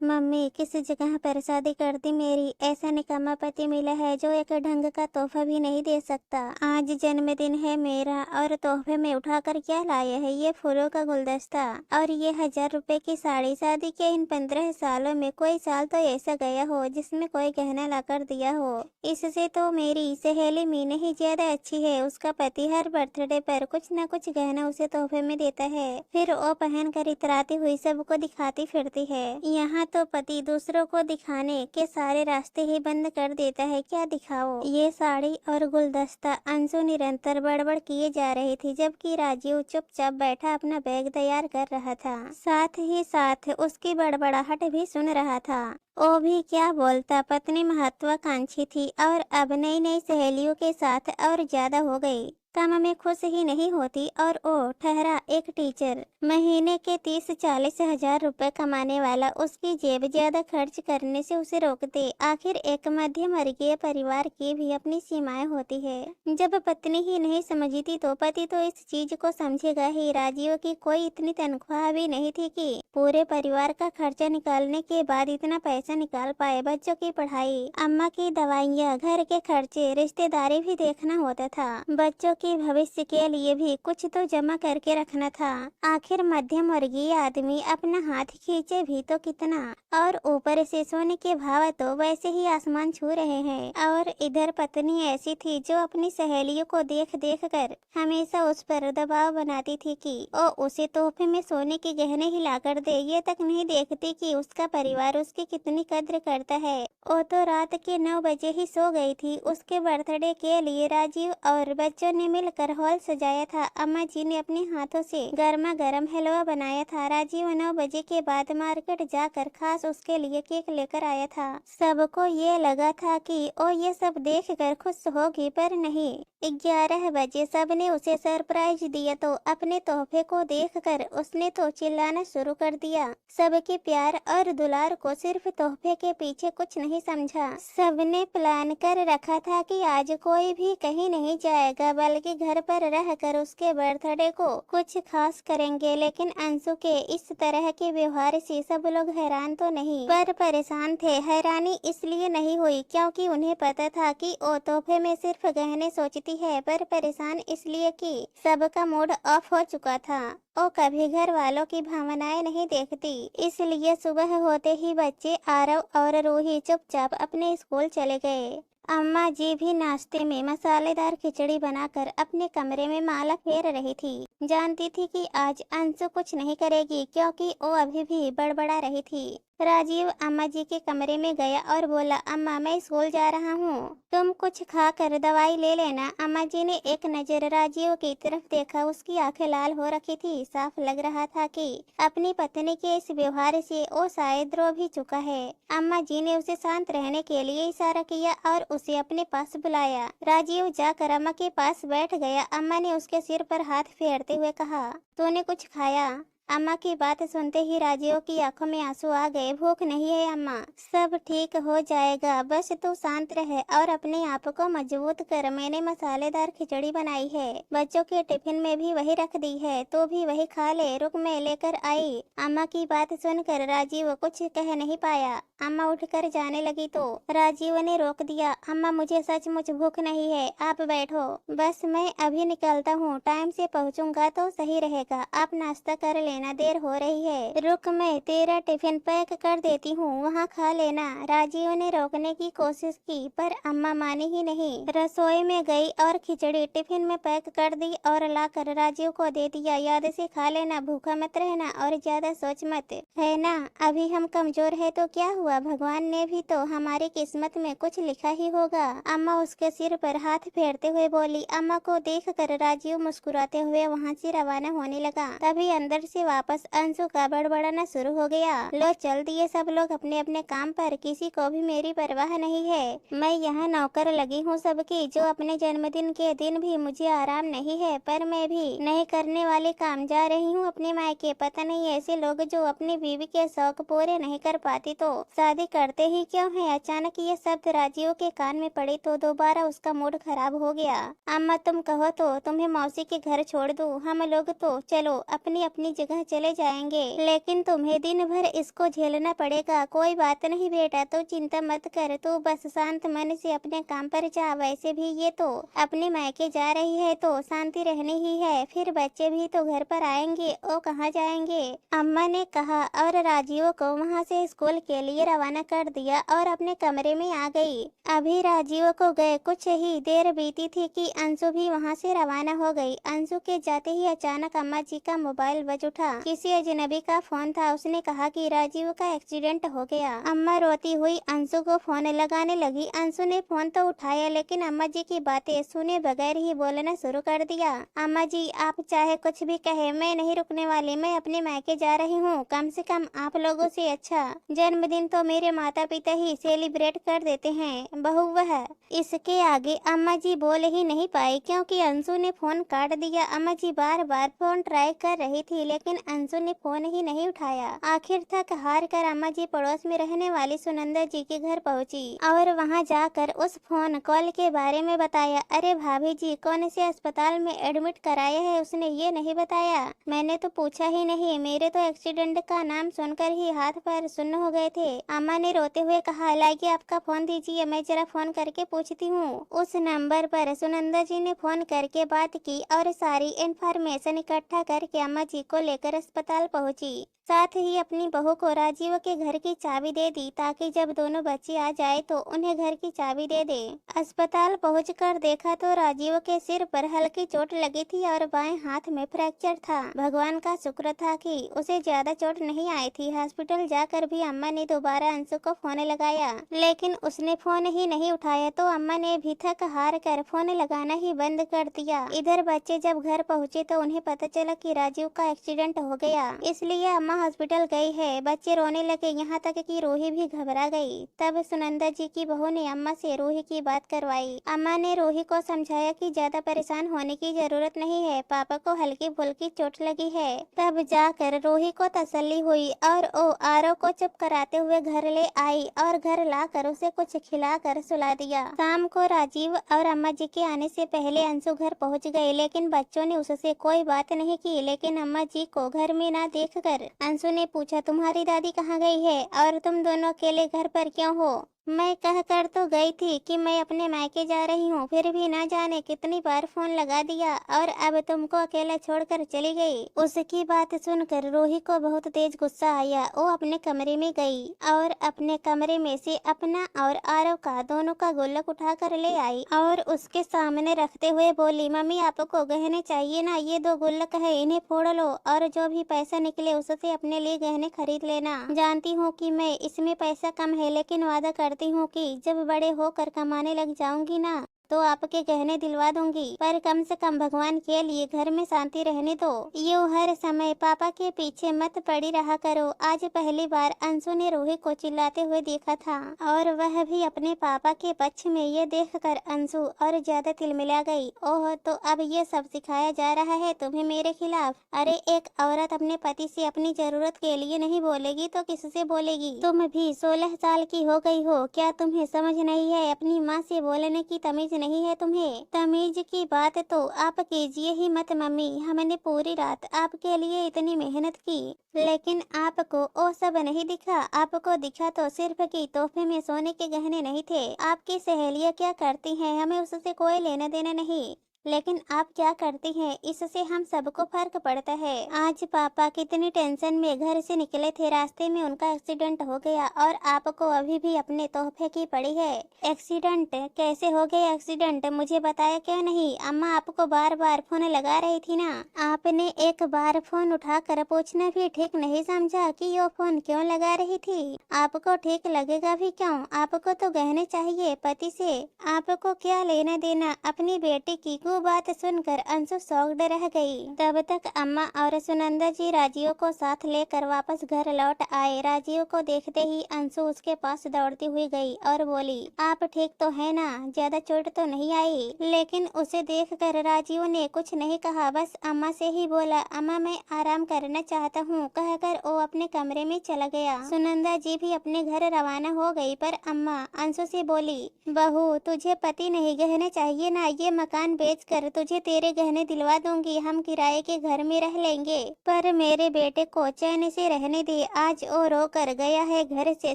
Mummy किसी जगह पर शादी कर दी मेरी, ऐसा निकम्मा पति मिला है जो एक ढंग का तोहफा भी नहीं दे सकता। आज जन्मदिन है मेरा और तोहफे में उठाकर क्या लाए है, ये फूलों का गुलदस्ता और ये 1000 रुपए की साड़ी। शादी के इन 15 सालों में कोई साल तो ऐसा गया हो जिसमें कोई गहना लाकर दिया हो। इससे तो मेरी सहेली मीना ही ज्यादा अच्छी है। उसका पति हर बर्थडे पर कुछ न कुछ गहना उसे तोहफे में देता है, फिर वो पहन कर इतराती हुई सबको दिखाती फिरती है। यहाँ तो पति दूसरों को दिखाने के सारे रास्ते ही बंद कर देता है, क्या दिखाओ। ये साड़ी और गुलदस्ता अंशु निरंतर बड़बड़ किए जा रही थी, जबकि राजीव चुपचाप बैठा अपना बैग तैयार कर रहा था। साथ ही साथ उसकी बड़बड़ाहट भी सुन रहा था। वो भी क्या बोलता, पत्नी महत्वाकांक्षी थी और अब नई नई सहेलियों के साथ और ज्यादा हो गई। काम में खुश ही नहीं होती और वो ठहरा एक टीचर। महीने के 30-40 हजार रुपए कमाने वाला उसकी जेब ज्यादा खर्च करने से उसे रोकते। आखिर एक मध्यम वर्गीय परिवार की भी अपनी सीमाएं होती है। जब पत्नी ही नहीं समझती तो पति तो इस चीज को समझेगा ही। राजीव की कोई इतनी तनख्वाह भी नहीं थी कि पूरे परिवार का खर्चा निकालने के बाद इतना पैसा निकाल पाए। बच्चों की पढ़ाई, अम्मा की दवाइयाँ, घर के खर्चे, रिश्तेदारी भी देखना होता था। बच्चों के भविष्य के लिए भी कुछ तो जमा करके रखना था। आखिर मध्यम वर्गीय आदमी अपना हाथ खींचे भी तो कितना, और ऊपर से सोने के भाव तो वैसे ही आसमान छू रहे हैं। और इधर पत्नी ऐसी थी जो अपनी सहेलियों को देख देख कर हमेशा उस पर दबाव बनाती थी कि वो उसे तोहफे में सोने के गहने ही ला कर दे। ये तक नहीं देखती कि उसका परिवार उसकी कितनी कद्र करता है। वो तो रात के 9 बजे ही सो गई थी। उसके बर्थडे के लिए राजीव और बच्चों ने मिलकर हॉल सजाया था। अम्मा जी ने अपने हाथों से गर्मा गर्म हलवा बनाया था। राजीव 9 बजे के बाद मार्केट जाकर खास उसके लिए केक लेकर आया था। सबको ये लगा था कि वो ये सब देखकर खुश होगी, पर नहीं। 11 बजे सबने उसे सरप्राइज दिया तो अपने तोहफे को देखकर उसने तो चिल्लाना शुरू कर दिया। सबके प्यार और दुलार को सिर्फ तोहफे के पीछे कुछ नहीं समझा। सबने प्लान कर रखा था कि आज कोई भी कहीं नहीं जाएगा, बल्कि घर पर रहकर उसके बर्थडे को कुछ खास करेंगे। लेकिन अंशु के इस तरह के व्यवहार से सब लोग हैरान तो नहीं पर परेशान थे। हैरानी इसलिए नहीं हुई क्योंकि उन्हें पता था कि वो तोहफे में सिर्फ गहने सोचती है, पर परेशान इसलिए कि सबका मूड ऑफ हो चुका था। वो कभी घर वालों की भावनाएं नहीं देखती, इसलिए सुबह होते ही बच्चे आरव और रूही चुपचाप अपने स्कूल चले गए। अम्मा जी भी नाश्ते में मसालेदार खिचड़ी बनाकर अपने कमरे में माला फेर रही थी। जानती थी कि आज अंशु कुछ नहीं करेगी क्योंकि वो अभी भी बड़बड़ा रही थी। राजीव अम्मा जी के कमरे में गया और बोला, अम्मा मैं स्कूल जा रहा हूँ, तुम कुछ खा कर दवाई ले लेना। अम्मा जी ने एक नजर राजीव की तरफ देखा। उसकी आंखें लाल हो रखी थी। साफ लग रहा था कि अपनी पत्नी के इस व्यवहार से वो शायद रो भी चुका है। अम्मा जी ने उसे शांत रहने के लिए इशारा किया और उसे अपने पास बुलाया। राजीव जाकर अम्मा के पास बैठ गया। अम्मा ने उसके सिर पर हाथ फेरते हुए कहा, तूने कुछ खाया? अम्मा की बात सुनते ही राजीव की आंखों में आंसू आ गए। भूख नहीं है अम्मा, सब ठीक हो जाएगा, बस तू शांत रहे और अपने आप को मजबूत कर। मैंने मसालेदार खिचड़ी बनाई है, बच्चों के टिफिन में भी वही रख दी है, तो भी वही खा ले। रुक मैं लेकर आई। अम्मा की बात सुनकर राजीव कुछ कह नहीं पाया। अम्मा उठकर जाने लगी तो राजीव ने रोक दिया। अम्मा मुझे सचमुच भूख नहीं है, आप बैठो, बस मैं अभी निकलता हूँ, टाइम से पहुँचूंगा तो सही रहेगा। आप नाश्ता कर लेना, देर हो रही है। रुक मैं तेरा टिफिन पैक कर देती हूँ, वहाँ खा लेना। राजीव ने रोकने की कोशिश की पर अम्मा मानी ही नहीं। रसोई में गई और खिचड़ी टिफिन में पैक कर दी और लाकर राजीव को दे दिया। याद से खा लेना, भूखा मत रहना और ज्यादा सोच मत, है ना? अभी हम कमजोर है तो क्या हुआ, भगवान ने भी तो हमारी किस्मत में कुछ लिखा ही होगा। अम्मा उसके सिर पर हाथ फेरते हुए बोली। अम्मा को देखकर राजीव मुस्कुराते हुए वहाँ से रवाना होने लगा। तभी अंदर से वापस अंशु का बड़बड़ाना शुरू हो गया। लो चल दिए सब लोग अपने अपने काम पर, किसी को भी मेरी परवाह नहीं है। मैं यहाँ नौकर लगी हूँ सबकी, जो अपने जन्मदिन के दिन भी मुझे आराम नहीं है, पर मैं भी नहीं करने वाले काम जा रही हूँ अपने मायके। पता नहीं ऐसे लोग जो अपनी बीवी के शौक पूरे नहीं कर पाती तो शादी करते ही क्यों है। अचानक ये शब्द राजीव के कान में पड़े तो दोबारा उसका मूड खराब हो गया। अम्मा तुम कहो तो तुम्हें मौसी के घर छोड़ दूँ, हम लोग तो चलो अपनी अपनी जगह जगह चले जाएंगे, लेकिन तुम्हें दिन भर इसको झेलना पड़ेगा। कोई बात नहीं बेटा, तो चिंता मत कर, तू बस शांत मन से अपने काम पर जा। वैसे भी ये तो अपने मायके जा रही है तो शांति रहनी ही है, फिर बच्चे भी तो घर पर आएंगे, वो कहाँ जाएंगे, अम्मा ने कहा और राजीव को वहाँ से स्कूल के लिए रवाना कर दिया और अपने कमरे में आ गई। अभी राजीव को गए कुछ ही देर बीती थी कि अंशु भी वहाँ से रवाना हो गई। अंशु के जाते ही अचानक अम्मा जी का मोबाइल बज उठा। किसी अजनबी का फोन था। उसने कहा कि राजीव का एक्सीडेंट हो गया। अम्मा रोती हुई अंशु को फोन लगाने लगी। अंशु ने फोन तो उठाया, लेकिन अम्मा जी की बातें सुने बगैर ही बोलना शुरू कर दिया। अम्मा जी, आप चाहे कुछ भी कहे, मैं नहीं रुकने वाली। मैं अपने मायके जा रही हूँ। कम से कम आप लोगों से अच्छा जन्मदिन तो मेरे माता पिता ही सेलिब्रेट कर देते हैं, बहू वह। इसके आगे अम्मा जी बोल ही नहीं पाई, क्योंकि अंशु ने फोन काट दिया। अम्मा जी बार बार फोन ट्राई कर रही थी, लेकिन अंशु ने फोन ही नहीं उठाया। आखिर थक हार कर अम्मा जी पड़ोस में रहने वाली सुनंदा जी के घर पहुंची और वहां जाकर उस फोन कॉल के बारे में बताया। अरे भाभी जी, कौन से अस्पताल में एडमिट कराया है, उसने ये नहीं बताया। मैंने तो पूछा ही नहीं, मेरे तो एक्सीडेंट का नाम सुनकर ही हाथ पैर सुन्न हो गए थे। अम्मा ने रोते हुए कहा, लाइए आपका फोन दीजिए, मैं जरा फोन करके पूछती हूँ। उस नंबर पर सुनंदा जी ने फोन करके बात की और सारी इन्फॉर्मेशन इकट्ठा करके अम्मा जी को लेकर अस्पताल पहुंची। साथ ही अपनी बहू को राजीव के घर की चाबी दे दी, ताकि जब दोनों बच्चे आ जाए तो उन्हें घर की चाबी दे दे। अस्पताल पहुंचकर देखा तो राजीव के सिर पर हल्की चोट लगी थी और बाएं हाथ में फ्रैक्चर था। भगवान का शुक्र था कि उसे ज्यादा चोट नहीं आई थी। हॉस्पिटल जाकर भी अम्मा ने दोबारा अंशु को फोन लगाया, लेकिन उसने फोन ही नहीं उठाया, तो अम्मा ने भी थक हार कर फोन लगाना ही बंद कर दिया। इधर बच्चे जब घर पहुँचे तो उन्हें पता चला कि राजीव का एक्सीडेंट हो गया, इसलिए अम्मा हॉस्पिटल गई है। बच्चे रोने लगे, यहाँ तक कि रूही भी घबरा गई। तब सुनंदा जी की बहू ने अम्मा से रूही की बात करवाई। अम्मा ने रूही को समझाया कि ज्यादा परेशान होने की जरूरत नहीं है, पापा को हल्की फुल्की चोट लगी है। तब जाकर रूही को तसल्ली हुई और वो आरव को चुप कराते हुए घर ले आई और घर लाकर उसे कुछ खिलाकर सुला दिया। शाम को राजीव और अम्मा जी के आने से पहले अंशु घर पहुँच गए, लेकिन बच्चों ने उससे कोई बात नहीं की। लेकिन अम्मा जी को घर में न देखकर अंशु ने पूछा, तुम्हारी दादी कहाँ गई है और तुम दोनों अकेले घर पर क्यों हो? मैं कहकर तो गई थी कि मैं अपने मायके जा रही हूँ, फिर भी ना जाने कितनी बार फोन लगा दिया और अब तुमको अकेला छोड़कर चली गई। उसकी बात सुनकर रूही को बहुत तेज गुस्सा आया। वो अपने कमरे में गई और अपने कमरे में से अपना और आरव का दोनों का गुल्लक उठा कर ले आई और उसके सामने रखते हुए बोली, मम्मी आपको गहने चाहिए ना, ये 2 गुल्लक है, इन्हें फोड़ लो और जो भी पैसा निकले उससे अपने लिए गहने खरीद लेना। जानती हूँ कि मैं इसमें पैसा कम है, लेकिन वादा करती हूँ कि जब बड़े होकर कमाने लग जाऊंगी ना तो आपके गहने दिलवा दूंगी, पर कम से कम भगवान के लिए घर में शांति रहने दो। यूं हर समय पापा के पीछे मत पड़ी रहा करो। आज पहली बार अंशु ने रूही को चिल्लाते हुए देखा था और वह भी अपने पापा के पक्ष में। ये देखकर अंशु और ज्यादा तिलमिला गई। ओह, तो अब ये सब सिखाया जा रहा है तुम्हें मेरे खिलाफ? अरे एक औरत अपने पति से अपनी जरूरत के लिए नहीं बोलेगी तो किससे बोलेगी? तुम भी 16 साल की हो गई हो, क्या तुम्हें समझ नहीं है? अपनी माँ से बोलने की तमीज नहीं है तुम्हें? तमीज की बात तो आप कीजिए ही मत मम्मी, हमने पूरी रात आपके लिए इतनी मेहनत की, लेकिन आपको वो सब नहीं दिखा। आपको दिखा तो सिर्फ कि तोहफे में सोने के गहने नहीं थे। आपकी सहेलियाँ क्या करती हैं हमें उससे कोई लेना देना नहीं, लेकिन आप क्या करती हैं इससे हम सबको फर्क पड़ता है। आज पापा कितनी टेंशन में घर से निकले थे, रास्ते में उनका एक्सीडेंट हो गया और आपको अभी भी अपने तोहफे की पड़ी है। एक्सीडेंट कैसे हो गया? एक्सीडेंट मुझे बताया क्यों नहीं? अम्मा आपको बार बार फोन लगा रही थी ना, आपने एक बार फोन उठाकर पूछना भी ठीक नहीं समझा कि ये फोन क्यों लगा रही थी? आपको ठीक लगेगा भी क्यों? आपको तो गहने चाहिए पति से, आपको क्या लेना देना अपनी बेटी की? वो बात सुनकर अंशु शॉक्ड रह गई। तब तक अम्मा और सुनंदा जी राजीव को साथ लेकर वापस घर लौट आए। राजीव को देखते ही अंशु उसके पास दौड़ती हुई गई और बोली, आप ठीक तो है ना? ज्यादा चोट तो नहीं आई? लेकिन उसे देखकर राजीव ने कुछ नहीं कहा, बस अम्मा से ही बोला, अम्मा मैं आराम करना चाहता हूँ, कहकर वो अपने कमरे में चला गया। सुनंदा जी भी अपने घर रवाना हो गई, पर अम्मा अंशु से बोली, बहू तुझे पति नहीं गहने चाहिए ना, ये मकान बेच कर तुझे तेरे गहने दिलवा दूंगी, हम किराए के घर में रह लेंगे, पर मेरे बेटे को चैन से रहने दे। आज वो रो कर गया है घर से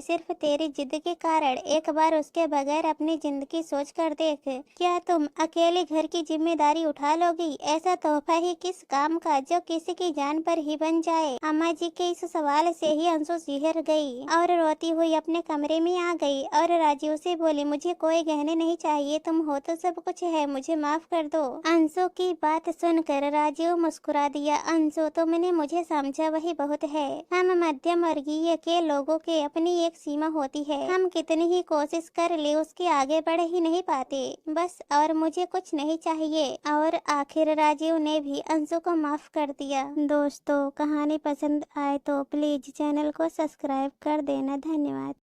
सिर्फ तेरी जिद के कारण। एक बार उसके बगैर अपनी जिंदगी सोच कर देख। क्या तुम अकेले घर की जिम्मेदारी उठा लोगी? ऐसा तोहफा ही किस काम का जो किसी की जान पर ही बन जाए। अम्मा जी के इस सवाल से ही अंशु सिहर गई और रोती हुई अपने कमरे में आ गई और राजीव से बोली, मुझे कोई गहने नहीं चाहिए, तुम हो तो सब कुछ है, मुझे माफ कर दो। अंशु की बात सुनकर राजीव मुस्कुरा दिया। अंशु, तुमने मुझे समझा वही बहुत है। हम मध्यम वर्गीय के लोगों के अपनी एक सीमा होती है, हम कितनी ही कोशिश कर ले उसके आगे बढ़ ही नहीं पाते बस, और मुझे कुछ नहीं चाहिए। और आखिर राजीव ने भी अंशु को माफ कर दिया। दोस्तों, कहानी पसंद आए तो प्लीज चैनल को सब्सक्राइब कर देना। धन्यवाद।